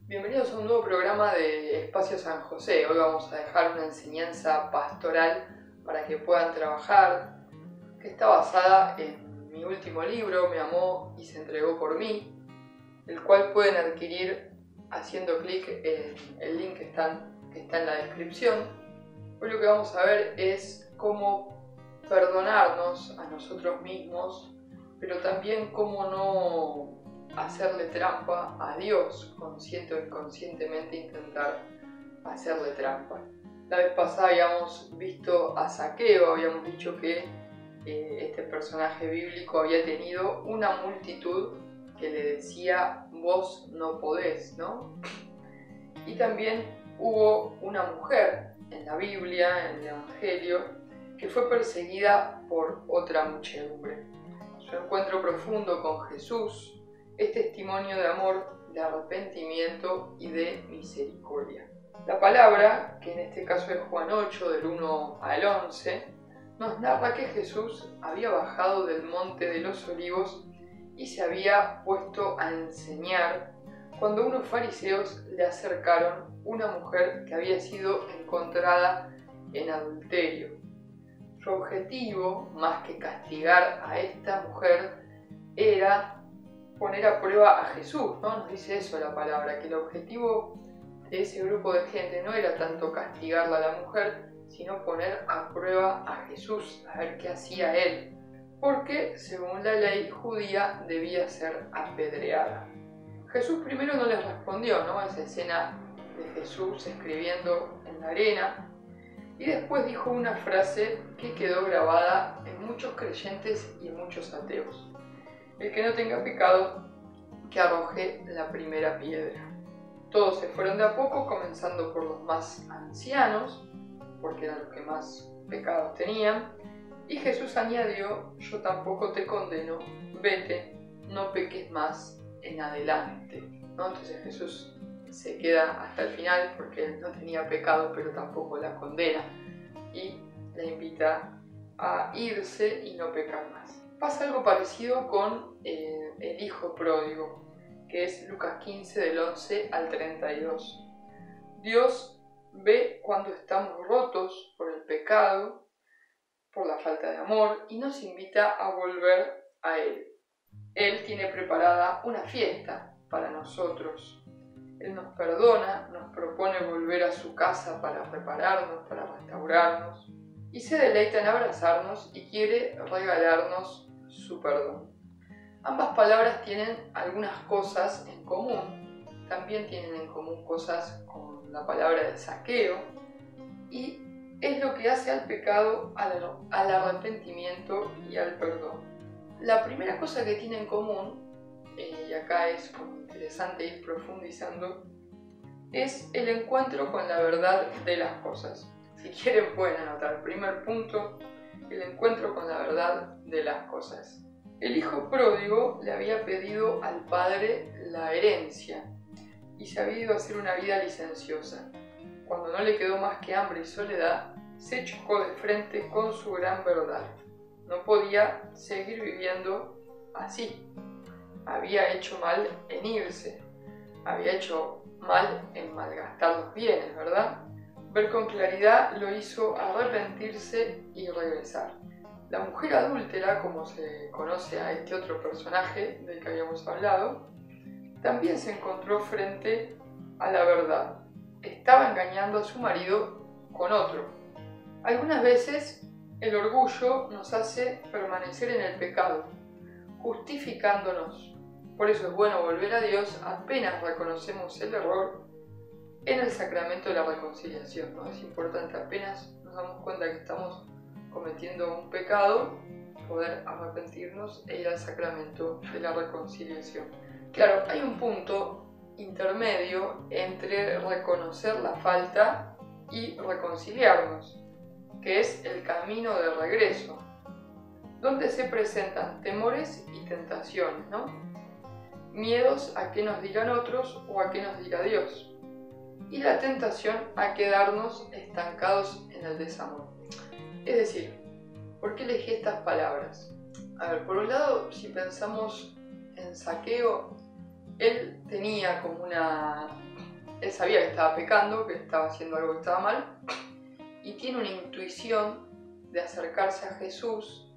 Bienvenidos a un nuevo programa de Espacio San José. Hoy vamos a dejar una enseñanza pastoral para que puedan trabajar, que está basada en mi último libro, Me amó y se entregó por mí, el cual pueden adquirir haciendo clic en el link que está en la descripción. Hoy lo que vamos a ver es cómo perdonarnos a nosotros mismos, pero también cómo no hacerle trampa a Dios, consciente o inconscientemente intentar hacerle trampa. La vez pasada habíamos visto a Zaqueo, habíamos dicho que este personaje bíblico había tenido una multitud que le decía vos no podés, ¿no? Y también hubo una mujer en la Biblia, en el Evangelio, que fue perseguida por otra muchedumbre. Su encuentro profundo con Jesús es testimonio de amor, de arrepentimiento y de misericordia. La palabra, que en este caso es Juan 8, del 1 al 11, nos narra que Jesús había bajado del monte de los olivos y se había puesto a enseñar cuando unos fariseos le acercaron una mujer que había sido encontrada en adulterio. Su objetivo, más que castigar a esta mujer, era poner a prueba a Jesús, ¿no? Nos dice eso la palabra, que el objetivo de ese grupo de gente no era tanto castigarla a la mujer, sino poner a prueba a Jesús, a ver qué hacía él, porque según la ley judía debía ser apedreada. Jesús primero no les respondió, ¿no? Esa escena de Jesús escribiendo en la arena, y después dijo una frase que quedó grabada en muchos creyentes y en muchos ateos. El que no tenga pecado, que arroje la primera piedra. Todos se fueron de a poco, comenzando por los más ancianos, porque eran los que más pecados tenían, y Jesús añadió, yo tampoco te condeno, vete, no peques más en adelante, ¿no? Entonces Jesús se queda hasta el final porque él no tenía pecado, pero tampoco la condena, y la invita a irse y no pecar más. Pasa algo parecido con el hijo pródigo, que es Lucas 15 del 11 al 32. Dios ve cuando estamos rotos por el pecado, por la falta de amor, y nos invita a volver a Él. Él tiene preparada una fiesta para nosotros. Él nos perdona, nos propone volver a su casa para repararnos, para restaurarnos, y se deleita en abrazarnos y quiere regalarnos su perdón. Ambas palabras tienen algunas cosas en común, también tienen en común cosas con la palabra de Zaqueo, y es lo que hace al pecado, al arrepentimiento y al perdón. La primera cosa que tiene en común, y acá es como interesante ir profundizando, es el encuentro con la verdad de las cosas. Si quieren pueden anotar. Primer punto, el encuentro con la verdad de las cosas. El hijo pródigo le había pedido al padre la herencia y se había ido a hacer una vida licenciosa. Cuando no le quedó más que hambre y soledad, se chocó de frente con su gran verdad. No podía seguir viviendo así. Había hecho mal en irse, había hecho mal en malgastar los bienes, ¿verdad? Ver con claridad lo hizo arrepentirse y regresar. La mujer adúltera, como se conoce a este otro personaje del que habíamos hablado, también se encontró frente a la verdad. Estaba engañando a su marido con otro. Algunas veces el orgullo nos hace permanecer en el pecado, justificándonos. Por eso es bueno volver a Dios apenas reconocemos el error en el sacramento de la reconciliación, ¿no? Es importante apenas nos damos cuenta que estamos cometiendo un pecado, poder arrepentirnos e ir al sacramento de la reconciliación. Claro, hay un punto intermedio entre reconocer la falta y reconciliarnos, que es el camino de regreso, donde se presentan temores y tentaciones, ¿no? Miedos a qué nos digan otros o a qué nos diga Dios. Y la tentación a quedarnos estancados en el desamor. Es decir, ¿por qué elegí estas palabras? A ver, por un lado, si pensamos en Zaqueo, él tenía como una Él sabía que estaba pecando, que estaba haciendo algo que estaba mal, y tiene una intuición de acercarse a Jesús,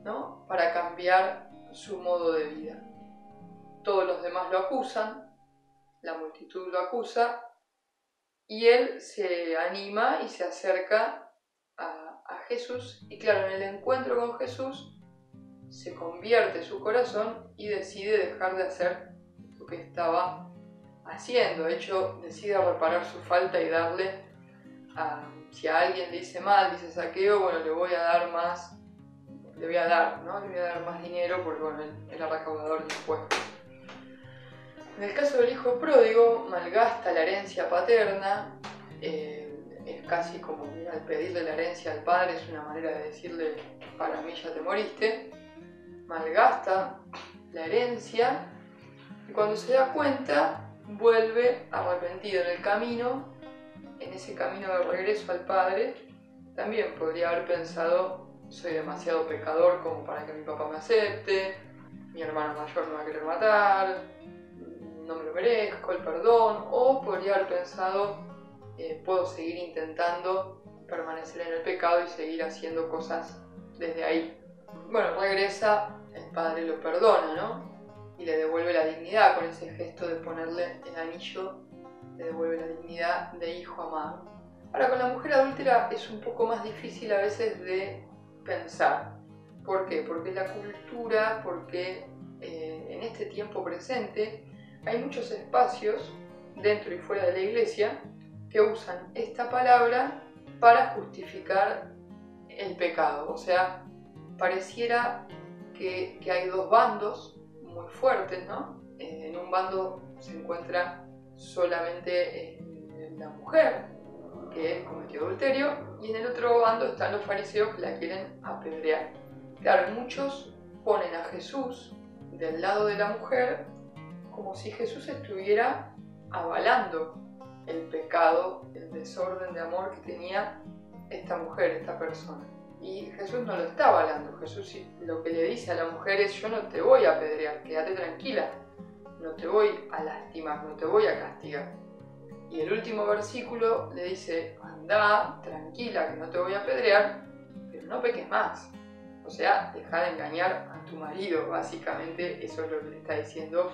¿no? Para cambiar su modo de vida. Todos los demás lo acusan, la multitud lo acusa, y él se anima y se acerca a Jesús, y claro, en el encuentro con Jesús se convierte su corazón y decide dejar de hacer lo que estaba haciendo. De hecho, decide reparar su falta y darle si a alguien le dice mal, dice Zaqueo, bueno, le voy a dar más, le voy a dar más dinero porque bueno, él era recaudador de impuestos. En el caso del hijo pródigo, malgasta la herencia paterna, es casi como al pedirle la herencia al padre, es una manera de decirle, para mí ya te moriste, malgasta la herencia y cuando se da cuenta vuelve arrepentido en el camino, en ese camino de regreso al padre. También podría haber pensado, soy demasiado pecador como para que mi papá me acepte, mi hermano mayor me va a querer matar, no me lo merezco, el perdón, o podría haber pensado, puedo seguir intentando permanecer en el pecado y seguir haciendo cosas desde ahí. Bueno, regresa, el padre lo perdona, ¿no? Y le devuelve la dignidad con ese gesto de ponerle el anillo, le devuelve la dignidad de hijo amado. Ahora, con la mujer adúltera es un poco más difícil a veces de pensar. ¿Por qué? Porque la cultura, porque en este tiempo presente hay muchos espacios dentro y fuera de la iglesia que usan esta palabra para justificar el pecado. O sea, pareciera que hay dos bandos muy fuertes, ¿no? En un bando se encuentra solamente la mujer que cometió adulterio y en el otro bando están los fariseos que la quieren apedrear. Claro, muchos ponen a Jesús del lado de la mujer como si Jesús estuviera avalando el pecado, el desorden de amor que tenía esta mujer, esta persona. Y Jesús no lo está avalando. Jesús lo que le dice a la mujer es: yo no te voy a apedrear, quédate tranquila, no te voy a lastimar, no te voy a castigar. Y el último versículo le dice: andá tranquila, que no te voy a apedrear, pero no peques más. O sea, deja de engañar a tu marido, básicamente eso es lo que le está diciendo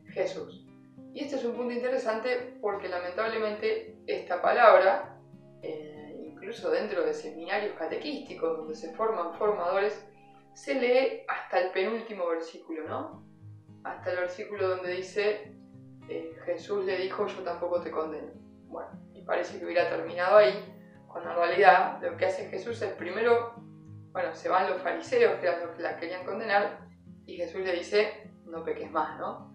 Jesús. Y este es un punto interesante porque lamentablemente esta palabra, incluso dentro de seminarios catequísticos donde se forman formadores, se lee hasta el penúltimo versículo, ¿no? Hasta el versículo donde dice, Jesús le dijo, yo tampoco te condeno. Bueno, y parece que hubiera terminado ahí, cuando en realidad lo que hace Jesús es primero, bueno, se van los fariseos, que eran los que la querían condenar, y Jesús le dice, no peques más, ¿no?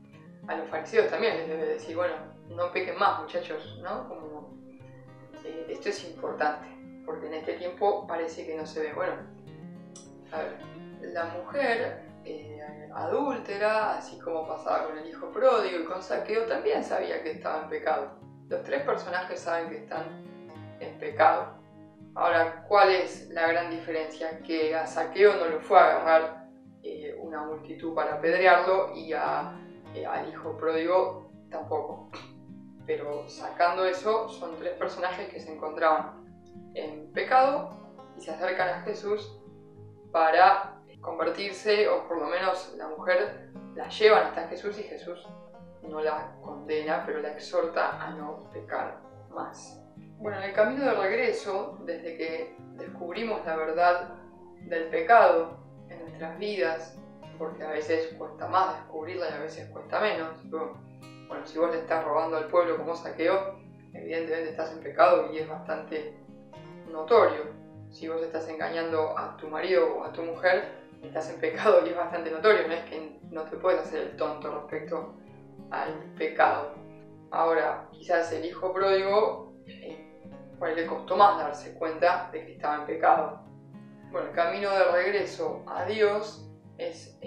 A los fariseos también les debe decir, bueno, no pequen más, muchachos, ¿no? Como, esto es importante, porque en este tiempo parece que no se ve. Bueno, a ver, la mujer adúltera, así como pasaba con el hijo pródigo y con Zaqueo, también sabía que estaba en pecado. Los tres personajes saben que están en pecado. Ahora, ¿cuál es la gran diferencia? Que a Zaqueo no lo fue a agarrar una multitud para apedrearlo y al hijo pródigo tampoco. Pero sacando eso, son tres personajes que se encontraban en pecado y se acercan a Jesús para convertirse, o por lo menos la mujer la llevan hasta Jesús y Jesús no la condena, pero la exhorta a no pecar más. Bueno, en el camino de regreso, desde que descubrimos la verdad del pecado en nuestras vidas, porque a veces cuesta más descubrirla y a veces cuesta menos. Bueno, si vos le estás robando al pueblo como Zaqueo, evidentemente estás en pecado y es bastante notorio. Si vos estás engañando a tu marido o a tu mujer, estás en pecado y es bastante notorio. No es que no te puedes hacer el tonto respecto al pecado. Ahora, quizás el hijo pródigo, por ahí le costó más darse cuenta de que estaba en pecado. Bueno, el camino de regreso a Dios es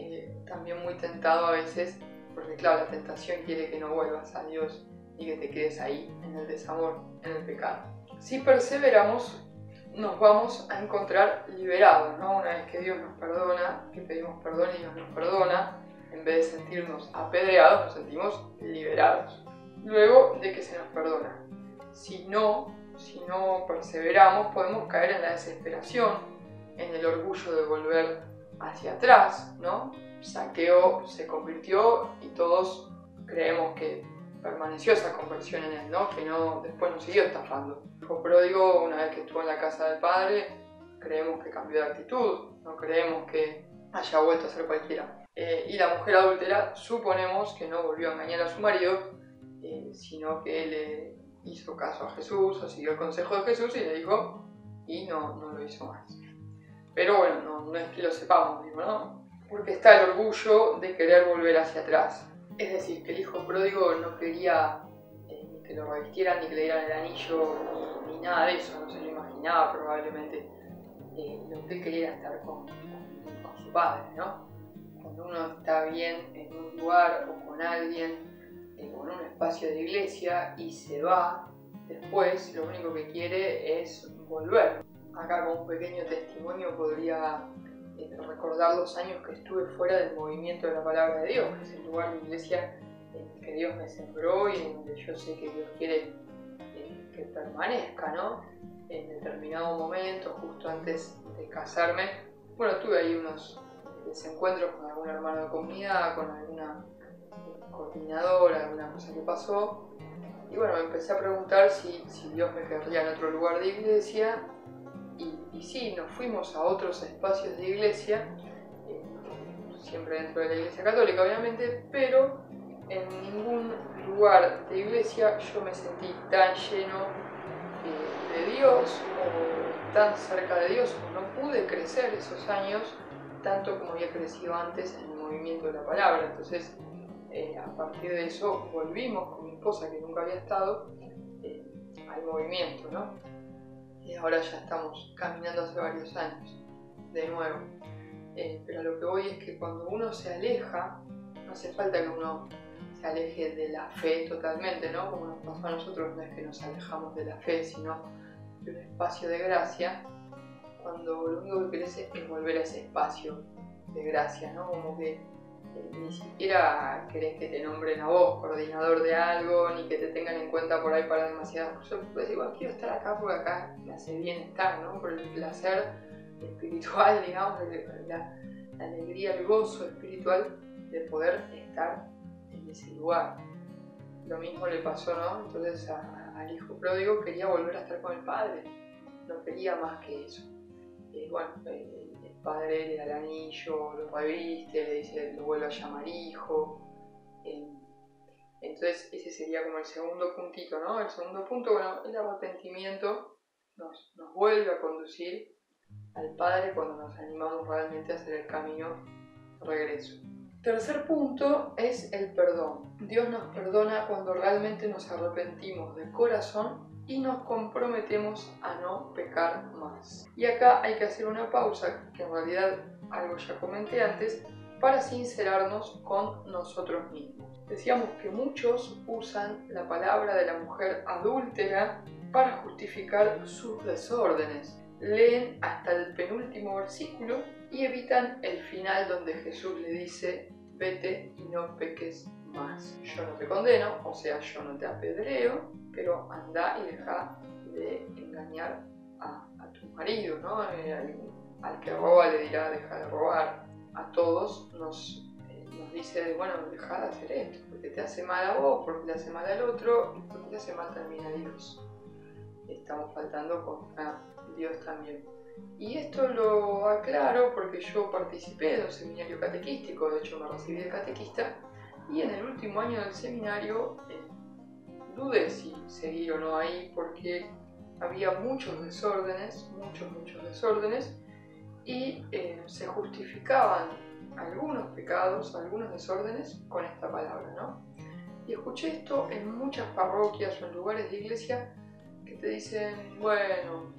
también muy tentado a veces, porque claro, la tentación quiere que no vuelvas a Dios y que te quedes ahí, en el desamor, en el pecado. Si perseveramos, nos vamos a encontrar liberados, ¿no? Una vez que Dios nos perdona, que pedimos perdón y Dios nos perdona, en vez de sentirnos apedreados, nos sentimos liberados. luego de que se nos perdona. Si no perseveramos, podemos caer en la desesperación, en el orgullo de volver hacia atrás, ¿no? Saqueo se convirtió y todos creemos que permaneció esa conversión en él, ¿no? Que después no siguió estafando. El hijo pródigo, una vez que estuvo en la casa del padre, creemos que cambió de actitud, no creemos que haya vuelto a ser cualquiera. Y la mujer adúltera suponemos que no volvió a engañar a su marido, sino que le hizo caso a Jesús, o siguió el consejo de Jesús y le dijo, y no lo hizo más. Pero bueno, no es que lo sepamos, digo, ¿no? Porque está el orgullo de querer volver hacia atrás. Es decir, que el hijo pródigo no quería ni que lo revistieran, ni que le dieran el anillo, ni nada de eso, no se lo imaginaba probablemente. Lo que él quería era estar con su padre, ¿no? Cuando uno está bien en un lugar o con alguien, o en un espacio de iglesia y se va, después lo único que quiere es volver. Acá con un pequeño testimonio podría recordar los años que estuve fuera del movimiento de la palabra de Dios, que es el lugar de iglesia en el que Dios me sembró y en donde yo sé que Dios quiere que permanezca, ¿no? En determinado momento, justo antes de casarme, bueno, tuve ahí unos desencuentros con algún hermano de comunidad, con alguna coordinadora, alguna cosa que pasó, y bueno, me empecé a preguntar si Dios me querría en otro lugar de iglesia, y sí, nos fuimos a otros espacios de iglesia, siempre dentro de la iglesia católica obviamente, pero en ningún lugar de iglesia yo me sentí tan lleno de Dios o tan cerca de Dios, o no pude crecer esos años tanto como había crecido antes en el movimiento de la palabra. Entonces a partir de eso volvimos con mi esposa, que nunca había estado, al movimiento, ¿no? Y ahora ya estamos caminando hace varios años de nuevo. Pero a lo que voy es que cuando uno se aleja, no hace falta que uno se aleje de la fe totalmente, ¿no? Como nos pasó a nosotros, no es que nos alejamos de la fe, sino de un espacio de gracia, cuando lo único que querés es volver a ese espacio de gracia, ¿no? Como que ni siquiera querés que te nombren a vos coordinador de algo, ni que te tengan en cuenta por ahí para demasiadas cosas. Pues igual quiero estar acá porque acá me hace bien estar, ¿no? Por el placer espiritual, digamos, la alegría, el gozo espiritual de poder estar en ese lugar. Lo mismo le pasó, ¿no? Entonces al hijo pródigo quería volver a estar con el padre, no quería más que eso. Bueno, el padre le da el anillo, lo reviste, le dice, lo vuelve a llamar hijo. Entonces ese sería como el segundo puntito, ¿no? El segundo punto, bueno, el arrepentimiento nos vuelve a conducir al Padre cuando nos animamos realmente a hacer el camino de regreso. Tercer punto es el perdón. Dios nos perdona cuando realmente nos arrepentimos de corazón y nos comprometemos a no pecar más. Y acá hay que hacer una pausa, que en realidad algo ya comenté antes, para sincerarnos con nosotros mismos. Decíamos que muchos usan la palabra de la mujer adúltera para justificar sus desórdenes. Leen hasta el penúltimo versículo y evitan el final donde Jesús le dice, vete y no peques más. Yo no te condeno, o sea, yo no te apedreo, pero anda y deja de engañar a tu marido, ¿no? Al que roba le dirá, deja de robar. A todos nos dice, bueno, deja de hacer esto, porque te hace mal a vos, porque le hace mal al otro, y porque te hace mal también a Dios. Estamos faltando contra Dios también. Y esto lo aclaro porque yo participé de un seminario catequístico, de hecho me recibí de catequista, y en el último año del seminario dudé si seguir o no ahí, porque había muchos desórdenes, y se justificaban algunos pecados, algunos desórdenes con esta palabra, ¿no? Y escuché esto en muchas parroquias o en lugares de iglesia que te dicen, bueno,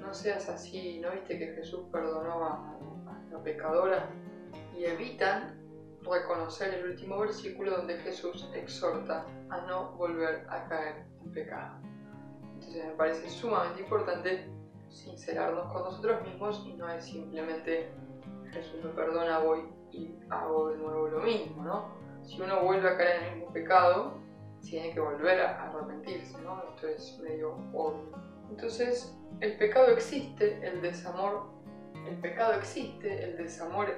no seas así, ¿no viste que Jesús perdonó a la pecadora? Y evitan reconocer el último versículo donde Jesús exhorta a no volver a caer en pecado. Entonces me parece sumamente importante sincerarnos con nosotros mismos y no es simplemente Jesús me perdona, voy y hago de nuevo lo mismo, ¿no? Si uno vuelve a caer en el mismo pecado, tiene que volver a arrepentirse, ¿no? Esto es medio obvio. Entonces, el pecado existe, el desamor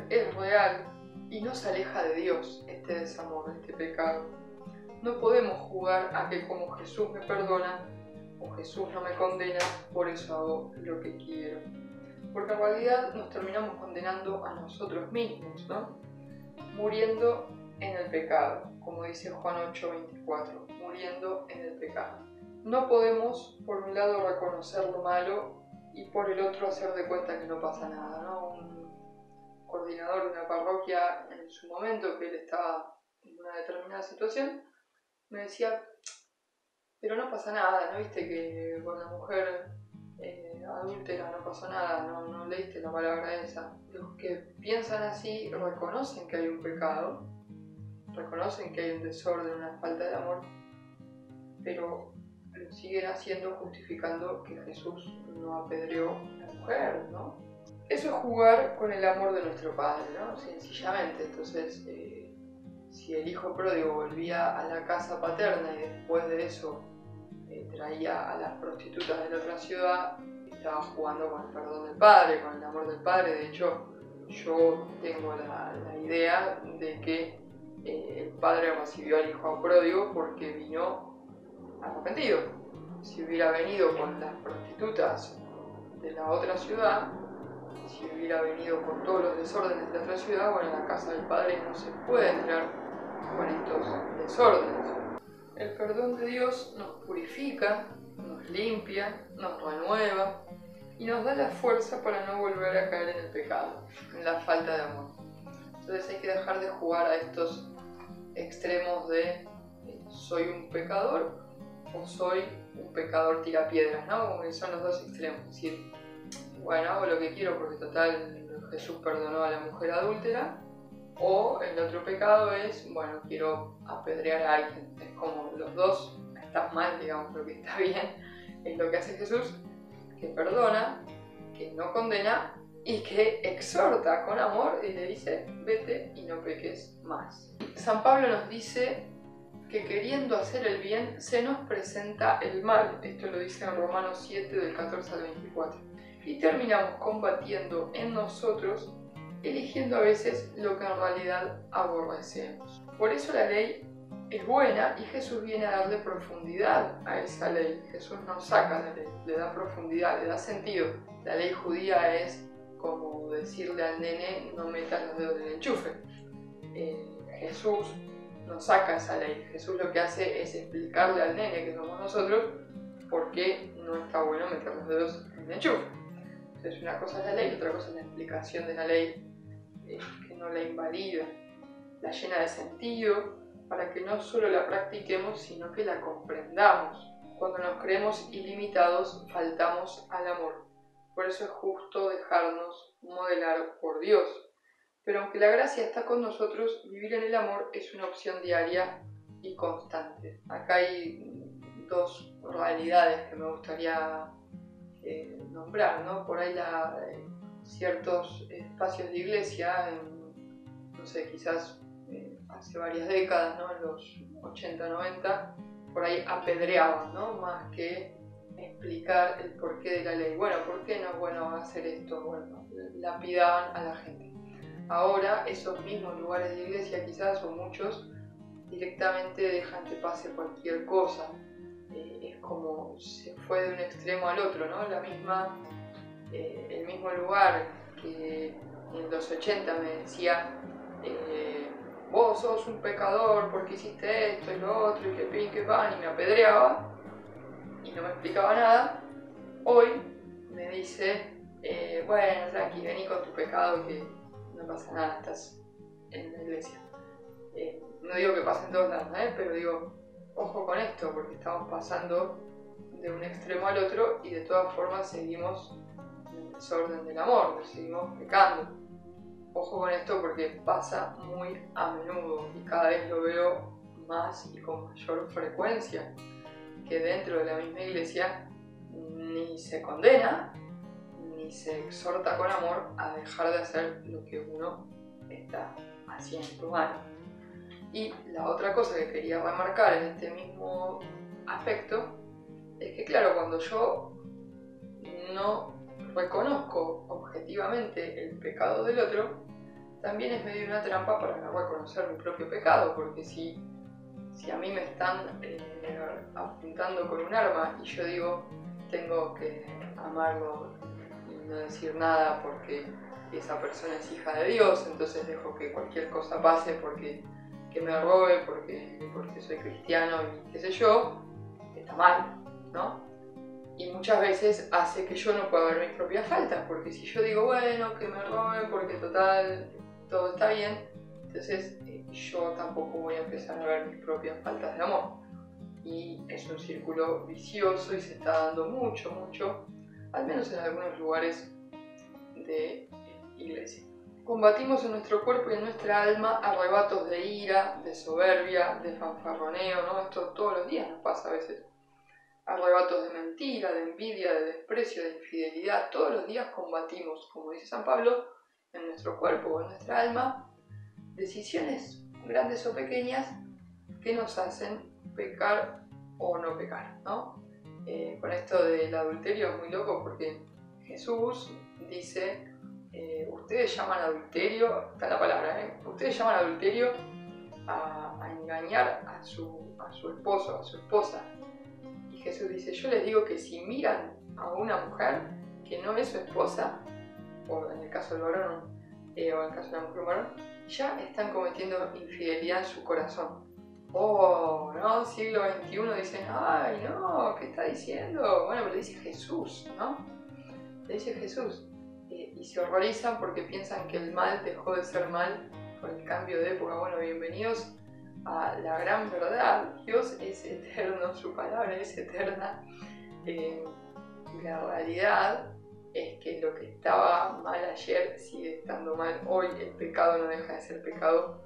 es real y no se aleja de Dios este desamor, este pecado. No podemos jugar a que como Jesús me perdona o Jesús no me condena, por eso hago lo que quiero. Porque en realidad nos terminamos condenando a nosotros mismos, ¿no? Muriendo en el pecado, como dice Juan 8:24, muriendo en el pecado. No podemos, por un lado, reconocer lo malo y por el otro hacer de cuenta que no pasa nada, ¿no? Un coordinador de una parroquia en su momento, que él estaba en una determinada situación, me decía, pero no pasa nada, ¿no viste que con la mujer adúltera no pasó nada, no leíste la palabra esa? Los que piensan así reconocen que hay un pecado, reconocen que hay un desorden, una falta de amor, pero lo siguen haciendo justificando que Jesús no apedreó a la mujer, ¿no? Eso es jugar con el amor de nuestro Padre, ¿no? Sencillamente. Entonces, si el hijo pródigo volvía a la casa paterna y después de eso traía a las prostitutas de la otra ciudad, estaba jugando con el perdón del padre, con el amor del padre. De hecho, yo tengo la idea de que el padre recibió al hijo pródigo porque vino arrepentido. Si hubiera venido con las prostitutas de la otra ciudad, si hubiera venido con todos los desórdenes de la otra ciudad, bueno, en la casa del padre no se puede entrar con estos desórdenes. El perdón de Dios nos purifica, nos limpia, nos renueva y nos da la fuerza para no volver a caer en el pecado, en la falta de amor. Entonces hay que dejar de jugar a estos extremos de soy un pecador o soy un pecador tirapiedras, ¿no? Como que son los dos extremos. Es decir, bueno, hago lo que quiero porque total Jesús perdonó a la mujer adúltera. O el otro pecado es, bueno, quiero apedrear a alguien. Es como los dos, estás mal, digamos, lo que está bien es lo que hace Jesús, que perdona, que no condena y que exhorta con amor y le dice, vete y no peques más. San Pablo nos dice que queriendo hacer el bien se nos presenta el mal. Esto lo dice en Romanos 7 del 14 al 24. Y terminamos combatiendo en nosotros, eligiendo a veces lo que en realidad aborrecemos. Por eso la ley es buena y Jesús viene a darle profundidad a esa ley. Jesús no saca la ley, le da profundidad, le da sentido. La ley judía es como decirle al nene no metas los dedos en el enchufe. Jesús no saca esa ley. Jesús lo que hace es explicarle al nene, que somos nosotros, por qué no está bueno meter los dedos en el enchufe. Entonces una cosa es la ley, otra cosa es la explicación de la ley, que no la invalida, la llena de sentido, para que no solo la practiquemos, sino que la comprendamos. Cuando nos creemos ilimitados, faltamos al amor. Por eso es justo dejarnos modelar por Dios. Pero aunque la gracia está con nosotros, vivir en el amor es una opción diaria y constante. Acá hay dos realidades que me gustaría nombrar, ¿no? Por ahí ciertos espacios de iglesia, no sé, quizás hace varias décadas, ¿no? En los 80, 90, por ahí apedreaban, ¿no? Más que explicar el porqué de la ley. Bueno, ¿por qué no es bueno hacer esto? Bueno, lapidaban a la gente. Ahora esos mismos lugares de iglesia, quizás, o muchos, directamente dejan que pase cualquier cosa. Es como se fue de un extremo al otro, ¿no? El mismo lugar que en los 80 me decía vos sos un pecador porque hiciste esto y lo otro y que pin, que pan, y me apedreaba y no me explicaba nada. Hoy me dice bueno, tranqui, vení con tu pecado que no pasa nada, estás en la iglesia. No digo que pase en todos lados, pero digo, ojo con esto, porque estamos pasando de un extremo al otro y de todas formas seguimos en el desorden del amor, seguimos pecando. Ojo con esto porque pasa muy a menudo y cada vez lo veo más y con mayor frecuencia, que dentro de la misma iglesia ni se condena ni se exhorta con amor a dejar de hacer lo que uno está haciendo mal. Y la otra cosa que quería remarcar en este mismo aspecto es que, claro, cuando yo no reconozco objetivamente el pecado del otro, también es medio una trampa para no reconocer mi propio pecado, porque si a mí me están apuntando con un arma y yo digo tengo que amarlo y no decir nada porque esa persona es hija de Dios, entonces dejo que cualquier cosa pase porque que me robe, porque soy cristiano y qué sé yo, está mal, ¿no? Y muchas veces hace que yo no pueda ver mis propias faltas, porque si yo digo, bueno, que me roben porque total, todo está bien, entonces yo tampoco voy a empezar a ver mis propias faltas de amor. Y es un círculo vicioso y se está dando mucho, al menos en algunos lugares de iglesia. Combatimos en nuestro cuerpo y en nuestra alma arrebatos de ira, de soberbia, de fanfarroneo, ¿no? Esto todos los días nos pasa a veces. Arrebatos de mentira, de envidia, de desprecio, de infidelidad. Todos los días combatimos, como dice San Pablo, en nuestro cuerpo o en nuestra alma, decisiones grandes o pequeñas que nos hacen pecar o no pecar, ¿no? Con esto del adulterio es muy loco porque Jesús dice, ustedes llaman adulterio, está la palabra, ustedes llaman adulterio a engañar a su esposo, a su esposa. Y Jesús dice, yo les digo que si miran a una mujer que no es su esposa, o en el caso del varón, o en el caso de la mujer varón, ya están cometiendo infidelidad en su corazón. Oh, ¿no? Siglo XXI dicen, ay, no, ¿qué está diciendo? Bueno, pero dice Jesús, ¿no? Le dice Jesús. Y se horrorizan porque piensan que el mal dejó de ser mal con el cambio de época. Bueno, bienvenidos a la gran verdad. Dios es eterno, su palabra es eterna. Y la realidad es que lo que estaba mal ayer sigue estando mal hoy. El pecado no deja de ser pecado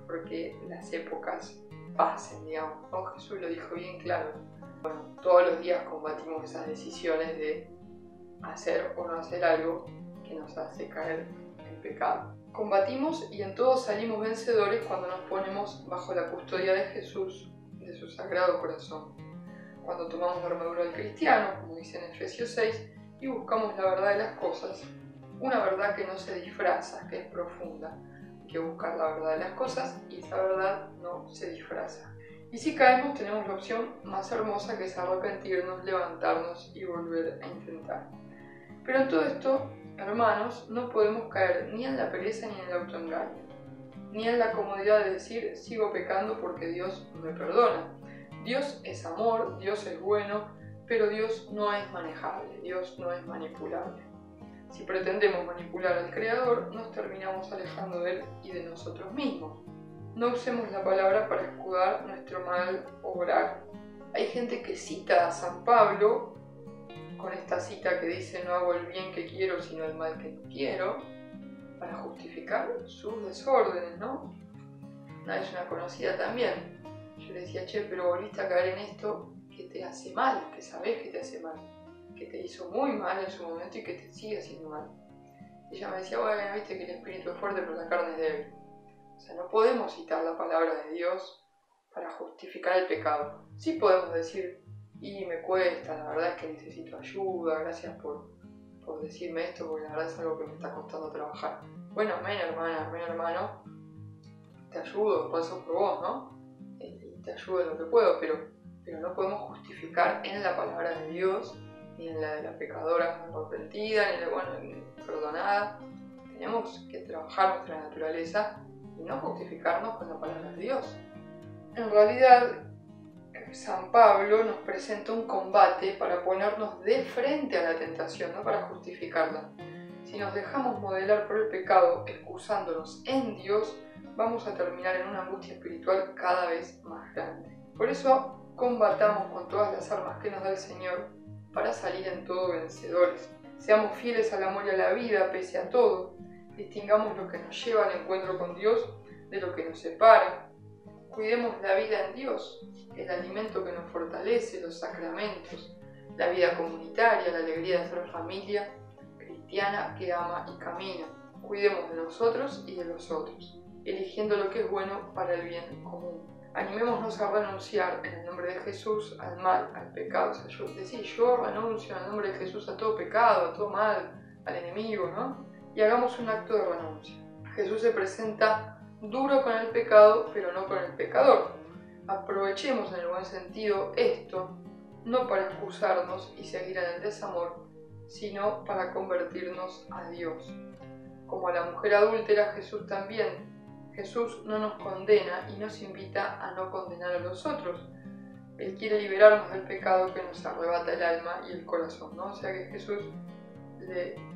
porque las épocas pasen, digamos, ¿no? Jesús lo dijo bien claro. Bueno, todos los días combatimos esas decisiones de hacer o no hacer algo que nos hace caer en pecado. Combatimos y en todo salimos vencedores cuando nos ponemos bajo la custodia de Jesús, de su sagrado corazón. Cuando tomamos la armadura del cristiano, como dice en Efesios 6, y buscamos la verdad de las cosas, una verdad que no se disfraza, que es profunda. Hay que buscar la verdad de las cosas y esa verdad no se disfraza. Y si caemos tenemos la opción más hermosa que es arrepentirnos, levantarnos y volver a intentar. Pero en todo esto, hermanos, no podemos caer ni en la pereza ni en el autoengaño, ni en la comodidad de decir sigo pecando porque Dios me perdona. Dios es amor, Dios es bueno, pero Dios no es manejable, Dios no es manipulable. Si pretendemos manipular al Creador, nos terminamos alejando de Él y de nosotros mismos. No usemos la palabra para escudar nuestro mal obrar. Hay gente que cita a San Pablo con esta cita que dice no hago el bien que quiero sino el mal que no quiero, para justificar sus desórdenes, ¿no? Una vez una conocida también, yo le decía, che, pero volviste a caer en esto que te hace mal, que sabés que te hace mal, que te hizo muy mal en su momento y que te sigue haciendo mal. Y ella me decía, bueno, viste que el espíritu es fuerte pero la carne es débil. O sea, no podemos citar la palabra de Dios para justificar el pecado. Sí podemos decir, y me cuesta, la verdad es que necesito ayuda, gracias por decirme esto, porque la verdad es algo que me está costando trabajar. Bueno, amén hermana, amén hermano, te ayudo, paso por vos, ¿no? Te ayudo en lo que puedo, pero no podemos justificar en la palabra de Dios, ni en la de la pecadora arrepentida, ni en la perdonada. Tenemos que trabajar nuestra naturaleza y no justificarnos con la palabra de Dios. En realidad, San Pablo nos presenta un combate para ponernos de frente a la tentación, no para justificarla. Si nos dejamos modelar por el pecado, excusándonos en Dios, vamos a terminar en una angustia espiritual cada vez más grande. Por eso, combatamos con todas las armas que nos da el Señor para salir en todo vencedores. Seamos fieles al amor y a la vida pese a todo. Distingamos lo que nos lleva al encuentro con Dios de lo que nos separa. Cuidemos la vida en Dios, el alimento que nos fortalece, los sacramentos, la vida comunitaria, la alegría de ser familia cristiana que ama y camina. Cuidemos de nosotros y de los otros. eligiendo lo que es bueno para el bien común. Animémonos a renunciar en el nombre de Jesús al mal, al pecado. O sea, yo renuncio en el nombre de Jesús a todo pecado, a todo mal, al enemigo, ¿no? Y hagamos un acto de renuncia. Jesús se presenta duro con el pecado, pero no con el pecador. Aprovechemos en el buen sentido esto, no para excusarnos y seguir en el desamor, sino para convertirnos a Dios. Como a la mujer adúltera, Jesús no nos condena y nos invita a no condenar a los otros. Él quiere liberarnos del pecado que nos arrebata el alma y el corazón, ¿no? O sea que Jesús,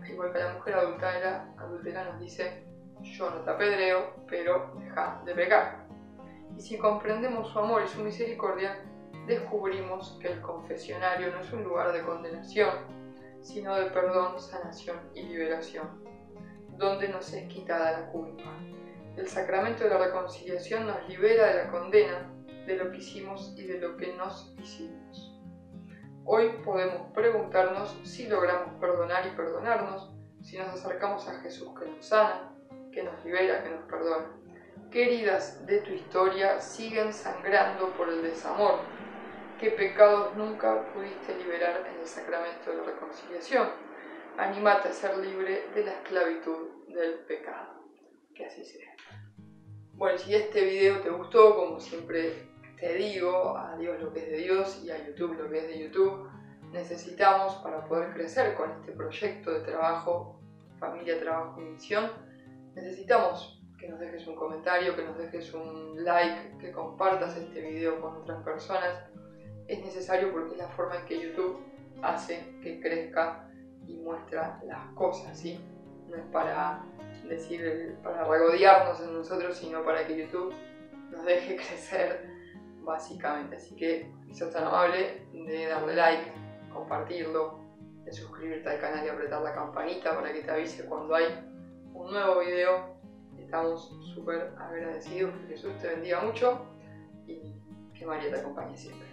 igual que a la mujer adúltera nos dice: yo no te apedreo, pero deja de pecar. Y si comprendemos su amor y su misericordia, descubrimos que el confesionario no es un lugar de condenación, sino de perdón, sanación y liberación, donde nos es quitada la culpa. El sacramento de la reconciliación nos libera de la condena, de lo que hicimos y de lo que nos hicimos. Hoy podemos preguntarnos si logramos perdonar y perdonarnos, si nos acercamos a Jesús que nos sana, que nos libera, que nos perdona. ¿Qué heridas de tu historia siguen sangrando por el desamor? ¿Qué pecados nunca pudiste liberar en el sacramento de la reconciliación? Anímate a ser libre de la esclavitud del pecado. Que así sea. Bueno, si este video te gustó, como siempre te digo, a Dios lo que es de Dios y a YouTube lo que es de YouTube, necesitamos, para poder crecer con este proyecto de trabajo, familia, trabajo y misión, necesitamos que nos dejes un comentario, que nos dejes un like, que compartas este video con otras personas. Es necesario porque es la forma en que YouTube hace que crezca y muestra las cosas, ¿sí? No es para regodearnos en nosotros, sino para que YouTube nos deje crecer, básicamente. Así que si sos tan amable de darle like, compartirlo, de suscribirte al canal y apretar la campanita para que te avise cuando hay un nuevo video. Estamos súper agradecidos. Que Jesús te bendiga mucho y que María te acompañe siempre.